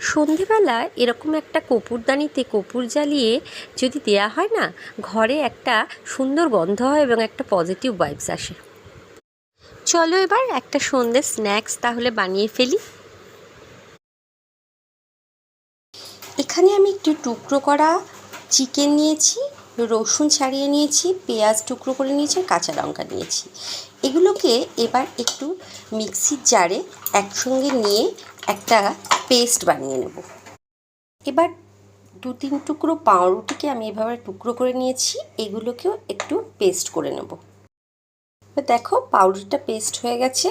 সন্ধেবেলা এরকম একটা কর্পূরদানিতে কর্পূর জ্বালিয়ে যদি দেয়া হয় না, ঘরে একটা সুন্দর গন্ধ হয় এবং একটা পজিটিভ ভাইবস আসে। চলো এবার একটা সন্ধ্যের স্ন্যাক্স তাহলে বানিয়ে ফেলি। এখানে আমি একটু টুকরো করা চিকেন নিয়েছি, রসুন ছাড়িয়ে নিয়েছি, পেঁয়াজ টুকরো করে নিয়েছি, আর কাঁচা লঙ্কা নিয়েছি। এগুলোকে এবার একটু মিক্সির জারে একসঙ্গে নিয়ে একটা পেস্ট বানিয়ে নেব। এবার 2-3 টুকরো পাউরুটিকে আমি এভাবে টুকরো করে নিয়েছি, এগুলোকেও একটু পেস্ট করে নেব। এবার দেখো পাউরুটিটা পেস্ট হয়ে গেছে।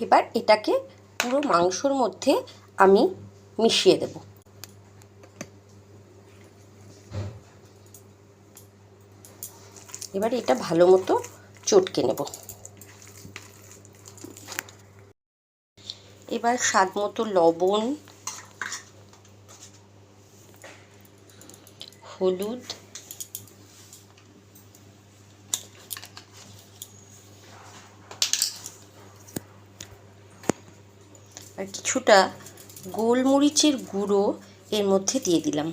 এবার এটাকে পুরো মাংসর মধ্যে আমি মিশিয়ে দেব। এবার এটা ভালো মতো চটকে নেব। এবার স্বাদ মতো লবণ, হলুদ, আর কিছুটা গোলমরিচের গুঁড়ো এর মধ্যে দিয়ে দিলাম,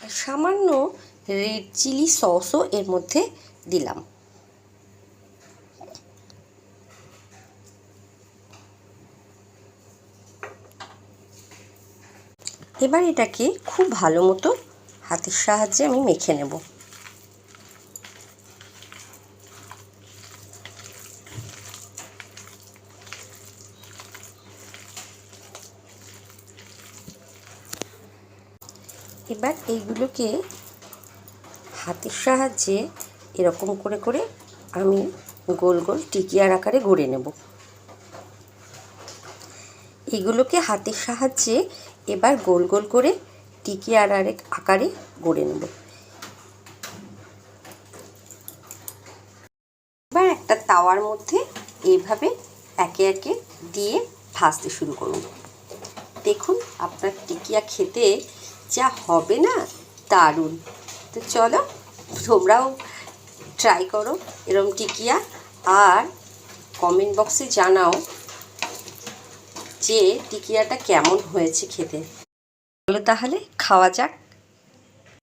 আর সামান্য রেড চিলি সসও এর মধ্যে দিলাম। এবার এটাকে খুব ভালো মতো হাতের সাহায্যে আমি মেখে নেব। এবার এইগুলোকে হাতের সাহায্যে এরকম করে করে আমি গোল গোল টিকিয়ার আকারে গড়ে নেব। এগুলোকে হাতের সাহায্যে এবার গোল গোল করে টিকিয়ার আকারে গড়ে নেব। এবার একটা তাওয়ার মধ্যে এইভাবে একে একে দিয়ে ভাজতে শুরু করুন। দেখুন আপনার টিকিয়া খেতে যা হবে না, দারুণ। তো চলো তোমরাও ট্রাই করো এরকম টিকিয়া, আর কমেন্ট বক্সে জানাও যে টিকিয়াটা কেমন হয়েছে খেতে। চলো তাহলে খাওয়া যাক।